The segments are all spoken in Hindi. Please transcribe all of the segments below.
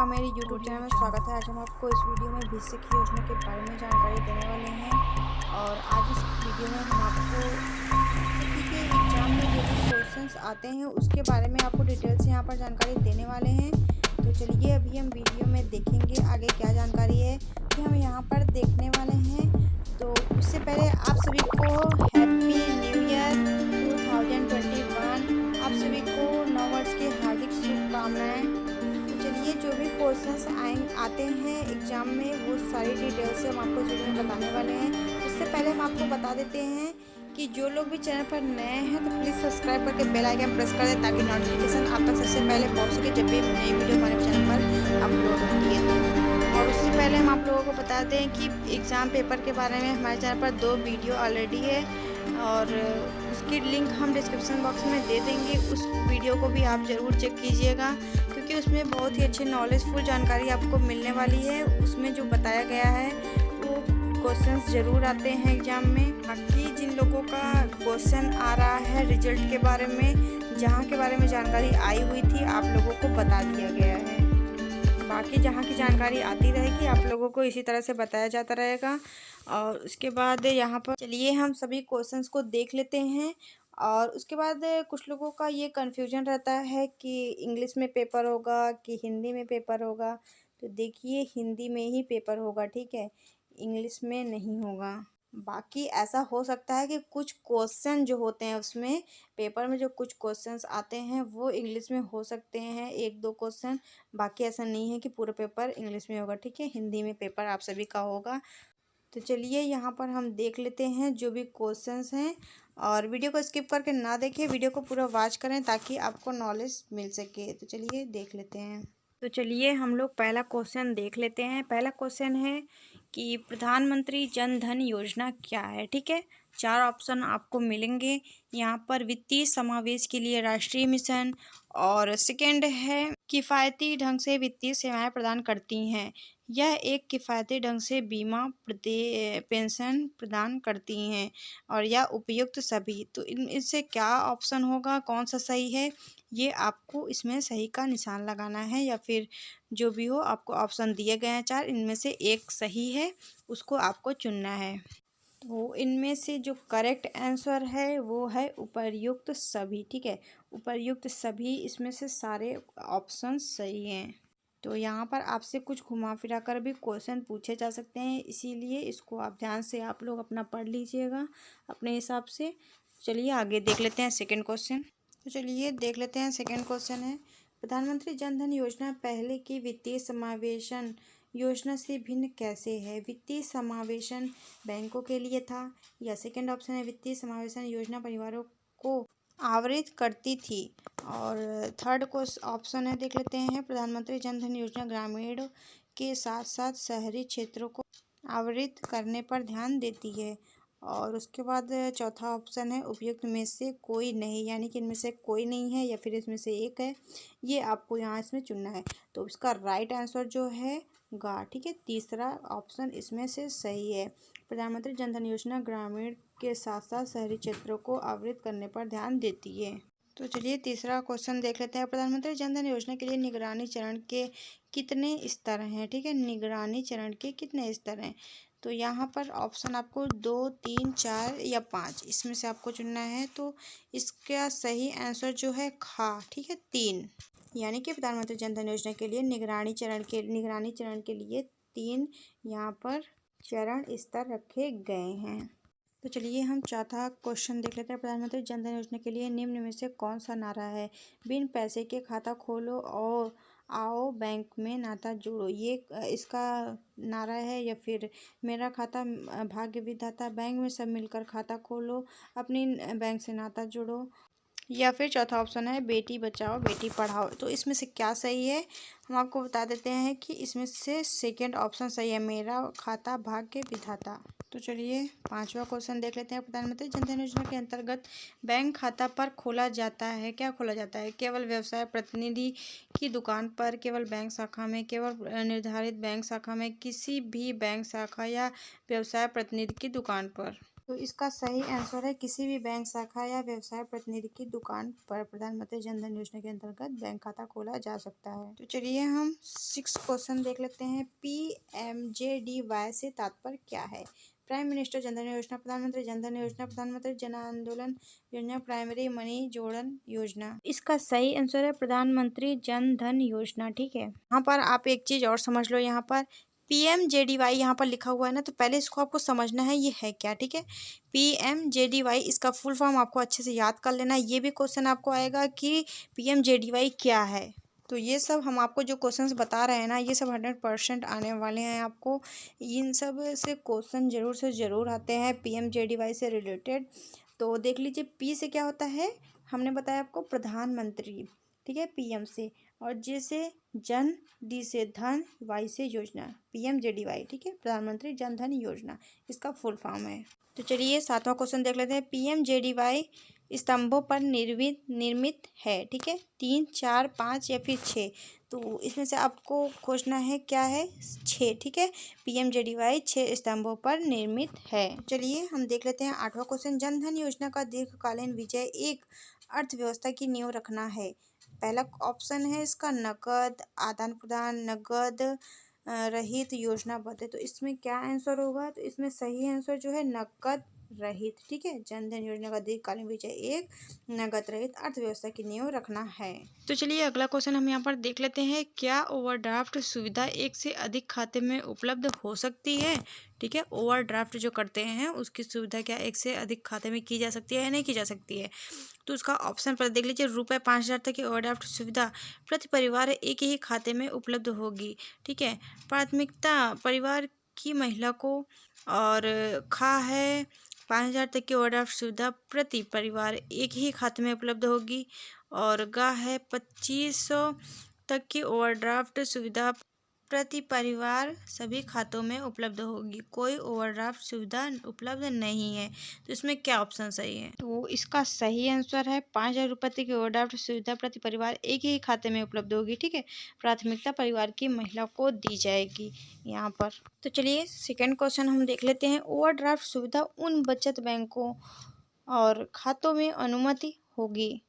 मेरे YouTube चैनल में स्वागत है। आज हम आपको इस वीडियो में बेसिक योजना के बारे में जानकारी देने वाले हैं और आज इस वीडियो में हम आपको एसएससी के एग्ज़ाम में जो भी क्वेश्चंस आते हैं उसके बारे में आपको डिटेल से यहाँ पर जानकारी देने वाले हैं। तो चलिए अभी हम वीडियो में देखेंगे आगे क्या जानकारी है कि हम यहाँ पर देखने वाले हैं। तो उससे पहले आप सभी को हैप्पी न्यू ईयर 2021, आप सभी को नव वर्ष की हार्दिक शुभकामनाएं। चलिए जो भी क्वेश्चंस आते हैं एग्ज़ाम में वो सारी डिटेल्स से हम आपको इस वीडियो में बताने वाले हैं। उससे पहले हम आपको बता देते हैं कि जो लोग भी चैनल पर नए हैं तो प्लीज़ सब्सक्राइब करके बेल आइकन प्रेस कर दें ताकि नोटिफिकेशन आप तक सबसे पहले पहुंच सके जब भी नई वीडियो हमारे चैनल पर अपलोड होती है। और उससे पहले हम आप लोगों को बता दें कि एग्ज़ाम पेपर के बारे में हमारे चैनल पर 2 वीडियो ऑलरेडी है और उसकी लिंक हम डिस्क्रिप्शन बॉक्स में दे देंगे। उस वीडियो को भी आप ज़रूर चेक कीजिएगा क्योंकि उसमें बहुत ही अच्छी नॉलेजफुल जानकारी आपको मिलने वाली है। उसमें जो बताया गया है वो क्वेश्चंस ज़रूर आते हैं एग्ज़ाम में। बाकी जिन लोगों का क्वेश्चन आ रहा है रिजल्ट के बारे में, जहाँ के बारे में जानकारी आई हुई थी आप लोगों को बता दिया गया है। बाकी जहाँ की जानकारी आती रहेगी आप लोगों को इसी तरह से बताया जाता रहेगा। और उसके बाद यहाँ पर चलिए हम सभी क्वेश्चंस को देख लेते हैं। और उसके बाद कुछ लोगों का ये कन्फ्यूजन रहता है कि इंग्लिश में पेपर होगा कि हिंदी में पेपर होगा। तो देखिए हिंदी में ही पेपर होगा, ठीक है, इंग्लिश में नहीं होगा। बाकी ऐसा हो सकता है कि कुछ क्वेश्चन जो होते हैं उसमें पेपर में जो कुछ क्वेश्चंस आते हैं वो इंग्लिश में हो सकते हैं, 1-2 क्वेश्चन। बाकी ऐसा नहीं है कि पूरा पेपर इंग्लिश में होगा, ठीक है, हिंदी में पेपर आप सभी का होगा। तो चलिए यहाँ पर हम देख लेते हैं जो भी क्वेश्चंस हैं और वीडियो को स्किप करके ना देखें, वीडियो को पूरा वॉच करें ताकि आपको नॉलेज मिल सके। तो चलिए देख लेते हैं। तो चलिए हम लोग पहला क्वेश्चन देख लेते हैं। पहला क्वेश्चन है कि प्रधानमंत्री जन धन योजना क्या है, ठीक है। 4 ऑप्शन आपको मिलेंगे यहाँ पर। वित्तीय समावेश के लिए राष्ट्रीय मिशन, और सेकेंड है किफ़ायती ढंग से वित्तीय सेवाएं प्रदान करती हैं। यह एक किफ़ायती ढंग से बीमा पेंशन प्रदान करती हैं, और यह उपयुक्त सभी। तो इनसे क्या ऑप्शन होगा, कौन सा सही है, ये आपको इसमें सही का निशान लगाना है या फिर जो भी हो। आपको ऑप्शन दिए गए हैं 4, इनमें से एक सही है, उसको आपको चुनना है। तो इनमें से जो करेक्ट आंसर है वो है उपर्युक्त सभी, ठीक है, उपर्युक्त सभी। इसमें से सारे ऑप्शन सही हैं। तो यहाँ पर आपसे कुछ घुमा फिरा कर भी क्वेश्चन पूछे जा सकते हैं, इसीलिए इसको आप ध्यान से आप लोग अपना पढ़ लीजिएगा अपने हिसाब से। चलिए आगे देख लेते हैं सेकंड क्वेश्चन। तो चलिए देख लेते हैं सेकंड क्वेश्चन है, प्रधानमंत्री जन धन योजना पहले की वित्तीय समावेशन योजना से भिन्न कैसे है। वित्तीय समावेशन बैंकों के लिए था, या सेकंड ऑप्शन है वित्तीय समावेशन योजना परिवारों को आवरित करती थी, और थर्ड ऑप्शन है देख लेते हैं, प्रधानमंत्री जन धन योजना ग्रामीण के साथ साथ शहरी क्षेत्रों को आवरित करने पर ध्यान देती है, और उसके बाद चौथा ऑप्शन है उपयुक्त में से कोई नहीं, यानी कि इनमें से कोई नहीं है या फिर इसमें से एक है, ये आपको यहाँ इसमें चुनना है। तो इसका राइट आंसर जो है गा, ठीक है, तीसरा ऑप्शन इसमें से सही है। प्रधानमंत्री जन धन योजना ग्रामीण के साथ साथ शहरी क्षेत्रों को आवृत करने पर ध्यान देती है। तो चलिए तीसरा क्वेश्चन देख लेते हैं, प्रधानमंत्री जन धन योजना के लिए निगरानी चरण के कितने स्तर हैं, ठीक है, निगरानी चरण के कितने स्तर हैं। तो यहाँ पर ऑप्शन आपको 2, 3, 4 या 5 इसमें से आपको चुनना है। तो इसका सही आंसर जो है खा, ठीक है, 3, यानी कि प्रधानमंत्री जन धन योजना के लिए निगरानी चरण के लिए 3 यहाँ पर चरण स्तर रखे गए हैं। तो चलिए हम चौथा क्वेश्चन देख लेते हैं, प्रधानमंत्री जन धन योजना के लिए निम्न में से कौन सा नारा है। बिन पैसे के खाता खोलो और आओ बैंक में नाता जोड़ो, ये इसका नारा है, या फिर मेरा खाता भाग्य विधाता, बैंक में सब मिलकर खाता खोलो, अपनी बैंक से नाता जोड़ो, या फिर चौथा ऑप्शन है बेटी बचाओ बेटी पढ़ाओ। तो इसमें से क्या सही है हम आपको बता देते हैं कि इसमें से सेकंड ऑप्शन सही है, मेरा खाता भाग्य विधाता। तो चलिए पांचवा क्वेश्चन देख लेते हैं, प्रधानमंत्री जन धन योजना के अंतर्गत बैंक खाता पर खोला जाता है, क्या खोला जाता है, केवल व्यवसाय प्रतिनिधि की दुकान पर, केवल बैंक शाखा में, केवल निर्धारित बैंक शाखा में, किसी भी बैंक शाखा या व्यवसाय प्रतिनिधि की दुकान पर। तो इसका सही आंसर है किसी भी बैंक शाखा या व्यवसाय प्रतिनिधि की दुकान पर प्रधानमंत्री जन धन योजना के अंतर्गत बैंक खाता खोला जा सकता है। तो चलिए हम 6 क्वेश्चन देख लेते हैं। PMJDY से तात्पर्य क्या है? प्राइम मिनिस्टर जन धन योजना, प्रधानमंत्री जन धन योजना, प्रधानमंत्री जन आंदोलन योजना, प्राइमरी मनी जोड़न योजना। इसका सही आंसर है प्रधानमंत्री जन धन योजना। ठीक है, यहाँ पर आप एक चीज और समझ लो। यहाँ पर PMJDY यहाँ पर लिखा हुआ है ना, तो पहले इसको आपको समझना है ये है क्या। ठीक है, PMJDY इसका फुल फॉर्म आपको अच्छे से याद कर लेना है। ये भी क्वेश्चन आपको आएगा कि PMJDY क्या है। तो ये सब हम आपको जो क्वेश्चंस बता रहे हैं ना, ये सब 100% आने वाले हैं आपको। इन सब से क्वेश्चन जरूर से ज़रूर आते हैं PMJDY से रिलेटेड। तो देख लीजिए, पी से क्या होता है, हमने बताया आपको प्रधानमंत्री। ठीक है, PM से, और जे से जन, डी से धन, वाई से योजना, PMJDY। ठीक है, प्रधानमंत्री जन धन योजना इसका फुल फॉर्म है। तो चलिए 7वां क्वेश्चन देख लेते हैं। PMJDY स्तंभों पर निर्मित है। ठीक है, 3, 4, 5 या फिर 6। तो इसमें से आपको खोजना है क्या है, 6। ठीक है, PMJDY 6 स्तंभों पर निर्मित है। चलिए हम देख लेते हैं 8वां क्वेश्चन। जन धन योजना का दीर्घकालीन विजय एक अर्थव्यवस्था की नींव रखना है। पहला ऑप्शन है इसका नकद आदान प्रदान, नकद रहित योजनाबद्ध। तो इसमें क्या आंसर होगा, तो इसमें सही आंसर जो है नकद रहित। ठीक है, जन धन योजना का दीर्घकालीन विजय एक नकद रहित अर्थव्यवस्था की नींव रखना है। तो चलिए अगला क्वेश्चन हम यहाँ पर देख लेते हैं। क्या ओवरड्राफ्ट सुविधा एक से अधिक खाते में उपलब्ध हो सकती है? ठीक है, ओवरड्राफ्ट जो करते हैं उसकी सुविधा क्या एक से अधिक खाते में की जा सकती है या नहीं की जा सकती है? तो उसका ऑप्शन पर देख लीजिए। ₹5,000 तक की ओवरड्राफ्ट सुविधा प्रति परिवार एक ही खाते में उपलब्ध होगी। ठीक है, प्राथमिकता परिवार की महिला को, और खा है 5,000 तक की ओवरड्राफ्ट सुविधा प्रति परिवार एक ही खाते में उपलब्ध होगी, और गा है 2,500 तक की ओवरड्राफ्ट सुविधा प्रति परिवार सभी खातों में उपलब्ध होगी। कोई ओवरड्राफ्ट सुविधा उपलब्ध नहीं है। तो इसमें क्या ऑप्शन सही है? तो इसका सही आंसर है 5,000 रुपये तक की ओवरड्राफ्ट सुविधा प्रति परिवार एक ही खाते में उपलब्ध होगी। ठीक है, प्राथमिकता परिवार की महिला को दी जाएगी यहाँ पर। तो चलिए सेकेंड क्वेश्चन हम देख लेते हैं। ओवरड्राफ्ट सुविधा उन बचत बैंकों और खातों में अनुमति होगी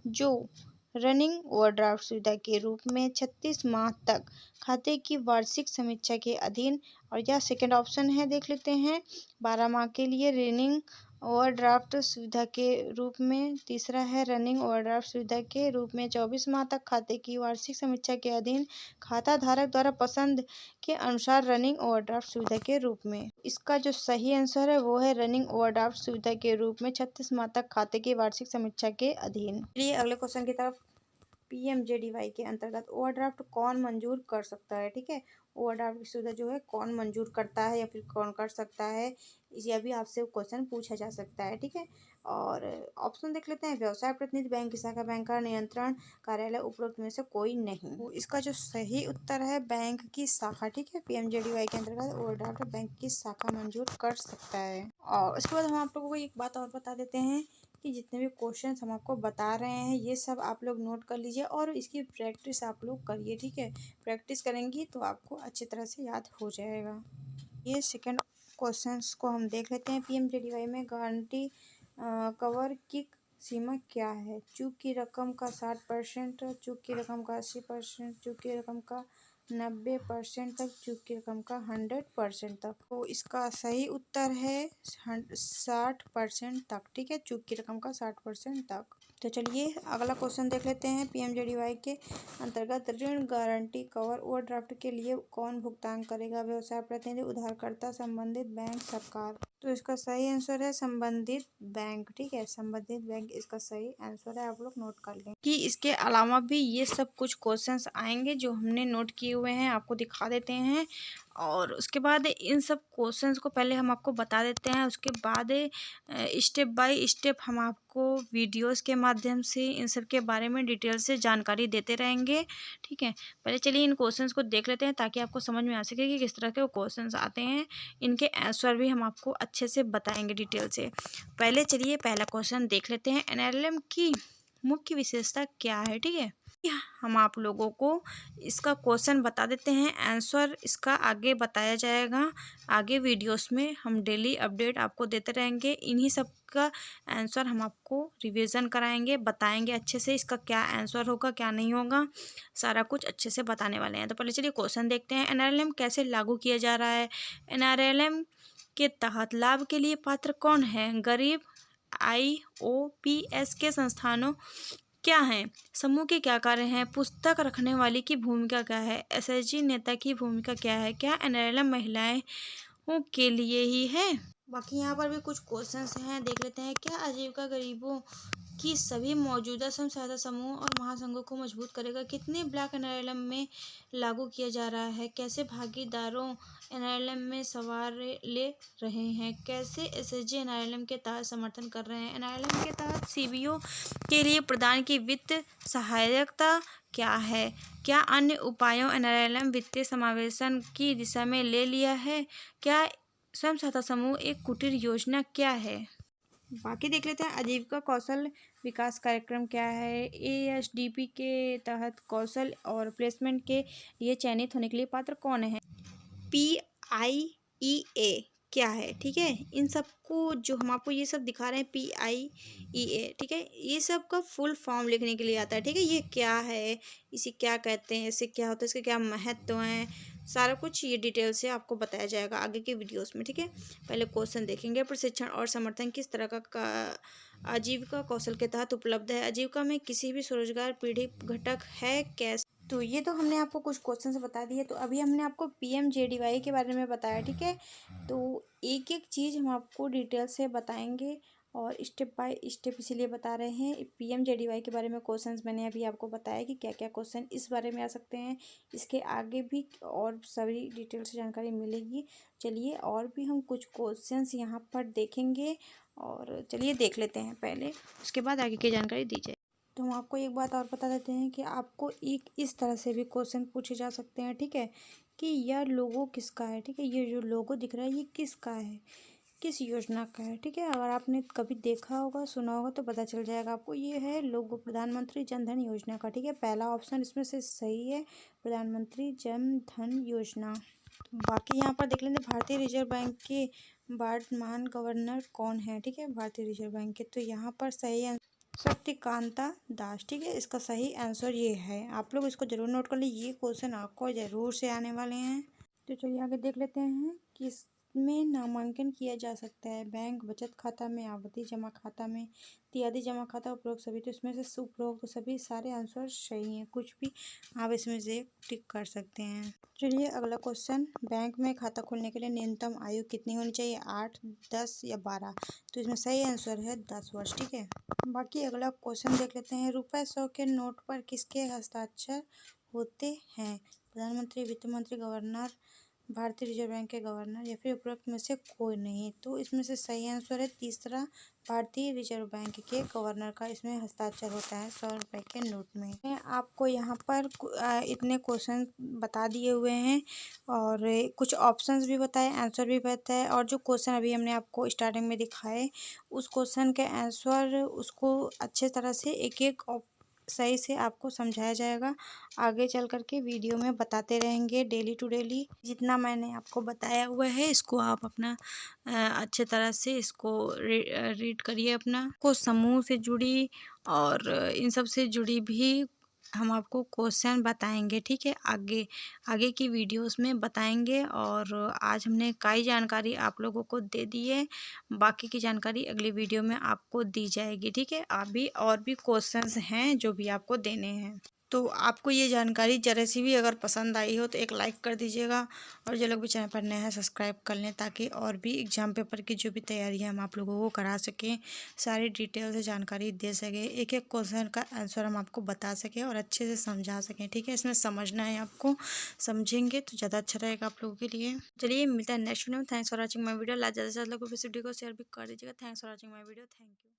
जो रनिंग ओवरड्राफ्ट सुविधा के रूप में 36 माह तक खाते की वार्षिक समीक्षा के अधीन, और यह सेकेंड ऑप्शन है देख लेते हैं 12 माह के लिए रनिंग ओवरड्राफ्ट सुविधा के रूप में। तीसरा है रनिंग ओवरड्राफ्ट सुविधा के रूप में 24 माह तक खाते की वार्षिक समीक्षा के अधीन, खाता धारक द्वारा पसंद के अनुसार रनिंग ओवरड्राफ्ट सुविधा के रूप में। इसका जो सही आंसर है वो है रनिंग ओवरड्राफ्ट सुविधा के रूप में 36 माह तक खाते की वार्षिक समीक्षा के अधीन। चलिए अगले क्वेश्चन की तरफ। PMJDY के अंतर्गत ओवरड्राफ्ट कौन मंजूर कर सकता है? ठीक है, ओवरड्राफ्ट की सुविधा जो है कौन मंजूर करता है या फिर कौन कर सकता है, यह भी आपसे क्वेश्चन पूछा जा सकता है। ठीक है, और ऑप्शन देख लेते हैं। व्यवसाय प्रतिनिधि, बैंक की शाखा, बैंक का नियंत्रण कार्यालय, उपरोक्त में से कोई नहीं। तो इसका जो सही उत्तर है बैंक की शाखा। ठीक है, PMJDY के अंतर्गत ओवरड्राफ्ट बैंक की शाखा मंजूर कर सकता है। और उसके बाद हम आप लोगों को एक बात और बता देते हैं कि जितने भी क्वेश्चंस हम आपको बता रहे हैं ये सब आप लोग नोट कर लीजिए और इसकी प्रैक्टिस आप लोग करिए। ठीक है, प्रैक्टिस करेंगी तो आपको अच्छी तरह से याद हो जाएगा। ये सेकंड क्वेश्चंस को हम देख लेते हैं। PMJDY में गारंटी कवर की सीमा क्या है? चूक की रकम का 60%, चूक की रकम का 80%, चूक की रकम का 90% तक, चूक की रकम का 100% तक। तो इसका सही उत्तर है 60% तक। ठीक है, चूक की रकम का 60% तक। तो चलिए अगला क्वेश्चन देख लेते हैं। PMJDY के अंतर्गत ऋण गारंटी कवर ओवरड्राफ्ट के लिए कौन भुगतान करेगा? व्यवसाय प्रतिनिधि, उधारकर्ता, संबंधित बैंक, सरकार। तो इसका सही आंसर है संबंधित बैंक। ठीक है, संबंधित बैंक इसका सही आंसर है। आप लोग नोट कर लें कि इसके अलावा भी ये सब कुछ क्वेश्चंस आएंगे जो हमने नोट किए हुए हैं, आपको दिखा देते हैं। और उसके बाद इन सब क्वेश्चंस को पहले हम आपको बता देते हैं, उसके बाद स्टेप बाय स्टेप हम आपको वीडियोस के माध्यम से इन सब के बारे में डिटेल से जानकारी देते रहेंगे। ठीक है, पहले चलिए इन क्वेश्चंस को देख लेते हैं ताकि आपको समझ में आ सके कि किस तरह के क्वेश्चंस आते हैं। इनके आंसर भी हम आपको अच्छे से बताएंगे डिटेल से। पहले चलिए पहला क्वेश्चन देख लेते हैं। NLM की मुख्य विशेषता क्या है? ठीक है, हम आप लोगों को इसका क्वेश्चन बता देते हैं, आंसर इसका आगे बताया जाएगा। आगे वीडियोस में हम डेली अपडेट आपको देते रहेंगे। इन्हीं सब का आंसर हम आपको रिवीजन कराएंगे, बताएंगे अच्छे से इसका क्या आंसर होगा क्या नहीं होगा, सारा कुछ अच्छे से बताने वाले हैं। तो पहले चलिए क्वेश्चन देखते हैं। एनआरएलएम कैसे लागू किया जा रहा है? एनआरएलएम के तहत लाभ के लिए पात्र कौन है? गरीब आईओपीएस के संस्थानों क्या हैं? समूह के क्या कार्य हैं? पुस्तक रखने वाले की भूमिका क्या है? एसएचजी नेता की भूमिका क्या है? क्या एनआरएलएम महिलाओं के लिए ही है? बाकी यहाँ पर भी कुछ क्वेश्चंस हैं, देख लेते हैं। क्या आजीविका गरीबों की सभी मौजूदा स्वयं सहायता समूह और महासंघों को मजबूत करेगा? कितने ब्लॉक एनआरएलएम में लागू किया जा रहा है? कैसे भागीदारों एनआरएलएम में सवार ले रहे हैं? कैसे एसएचजी एनआरएलएम के तहत समर्थन कर रहे हैं? एनआरएलएम के तहत सीबीओ के लिए प्रदान की वित्त सहायता क्या है? क्या अन्य उपायों एनआरएलएम वित्तीय समावेशन की दिशा में ले लिया है? क्या स्वयं सहायता समूह एक कुटीर योजना क्या है? बाकी देख लेते हैं। आजीविका कौशल विकास कार्यक्रम क्या है? एएसडीपी के तहत कौशल और प्लेसमेंट के लिए चयनित होने के लिए पात्र कौन है? PIEA क्या है? ठीक है, इन सबको जो हम आपको ये सब दिखा रहे हैं PIEA, ठीक है, ये सब का फुल फॉर्म लिखने के लिए आता है। ठीक है, ये क्या है, इसे क्या कहते हैं, इससे क्या होता है, इसके क्या महत्व हैं, सारा कुछ ये डिटेल से आपको बताया जाएगा आगे के वीडियोस में। ठीक है, पहले क्वेश्चन देखेंगे। प्रशिक्षण और समर्थन किस तरह का आजीविका कौशल के तहत उपलब्ध है? आजीविका में किसी भी स्वरोजगार पीढ़ी घटक है कैसे? तो ये तो हमने आपको कुछ क्वेश्चन से बता दिए। तो अभी हमने आपको PMJDY के बारे में बताया। ठीक है, तो एक एक चीज़ हम आपको डिटेल से बताएंगे और स्टेप बाय स्टेप इसीलिए बता रहे हैं। PMJDY के बारे में क्वेश्चंस मैंने अभी आपको बताया कि क्या क्या क्वेश्चन इस बारे में आ सकते हैं। इसके आगे भी और सभी डिटेल से जानकारी मिलेगी। चलिए और भी हम कुछ क्वेश्चंस यहाँ पर देखेंगे और चलिए देख लेते हैं पहले, उसके बाद आगे की जानकारी दी जाए। तो हम आपको एक बात और बता देते हैं कि आपको एक इस तरह से भी क्वेश्चन पूछे जा सकते हैं। ठीक है, कि यह लोगो किसका है? ठीक है, ये जो लोगो दिख रहा है ये किसका है, किस योजना का है? ठीक है, अगर आपने कभी देखा होगा सुना होगा तो पता चल जाएगा आपको। ये है लोगो प्रधानमंत्री जन धन योजना का। ठीक है, पहला ऑप्शन इसमें से सही है, प्रधानमंत्री जन धन योजना। तो बाकी यहाँ पर देख लेंगे भारतीय रिजर्व बैंक के वर्तमान गवर्नर कौन है? ठीक है, भारतीय रिजर्व बैंक के, तो यहाँ पर सही शक्तिकांता दास। ठीक है, इसका सही आंसर ये है। आप लोग इसको जरूर नोट कर लीजिए, ये क्वेश्चन आपको ज़रूर से आने वाले हैं। तो चलिए आगे देख लेते हैं। किसमें नामांकन किया जा सकता है? बैंक बचत खाता में, आवर्ती जमा खाता में, तिहादी जमा खाता, उपरोक्त सभी। तो इसमें से उपरोक्त तो सभी सारे आंसर सही हैं, कुछ भी आप इसमें से टिक कर सकते हैं। चलिए अगला क्वेश्चन। बैंक में खाता खोलने के लिए न्यूनतम आयु कितनी होनी चाहिए? 8, 10 या 12? तो इसमें सही आंसर है 10 वर्ष। ठीक है, बाकी अगला क्वेश्चन देख लेते हैं। ₹100 के नोट पर किसके हस्ताक्षर होते हैं? प्रधानमंत्री, वित्त मंत्री, गवर्नर, भारतीय रिजर्व बैंक के गवर्नर या फिर उपरोक्त में से कोई नहीं? तो इसमें से सही आंसर है तीसरा, भारतीय रिजर्व बैंक के गवर्नर का इसमें हस्ताक्षर होता है 100 रुपये के नोट में। मैं आपको यहाँ पर इतने क्वेश्चन बता दिए हुए हैं और कुछ ऑप्शंस भी बताए, आंसर भी बताए, और जो क्वेश्चन अभी हमने आपको स्टार्टिंग में दिखाए उस क्वेश्चन के आंसर उसको अच्छे तरह से एक एक सही से आपको समझाया जाएगा। आगे चल कर के वीडियो में बताते रहेंगे डेली टू डेली। जितना मैंने आपको बताया हुआ है इसको आप अपना अच्छे तरह से इसको रीड करिए। अपना को समूह से जुड़ी और इन सब से जुड़ी भी हम आपको क्वेश्चन बताएंगे। ठीक है, आगे आगे की वीडियोस में बताएंगे। और आज हमने कई जानकारी आप लोगों को दे दी है, बाकी की जानकारी अगली वीडियो में आपको दी जाएगी। ठीक है, अभी और भी क्वेश्चंस हैं जो भी आपको देने हैं। तो आपको ये जानकारी ज़रा सी भी अगर पसंद आई हो तो एक लाइक कर दीजिएगा, और जो लोग भी चैनल पर नए हैं सब्सक्राइब कर लें, ताकि और भी एग्जाम पेपर की जो भी तैयारी है हम आप लोगों को करा सकें, सारी डिटेल से जानकारी दे सकें, एक एक क्वेश्चन का आंसर हम आपको बता सकें और अच्छे से समझा सकें। ठीक है, इसमें समझना है आपको, समझेंगे तो ज़्यादा अच्छा रहेगा आप लोगों के लिए। चलिए मिलता है नेक्स्ट वीडियो में। Thanks for watching my video. ज़्यादा से ज़्यादा लोगों को इस वीडियो को शेयर भी कर दीजिएगा। Thanks for watching my video. Thank you.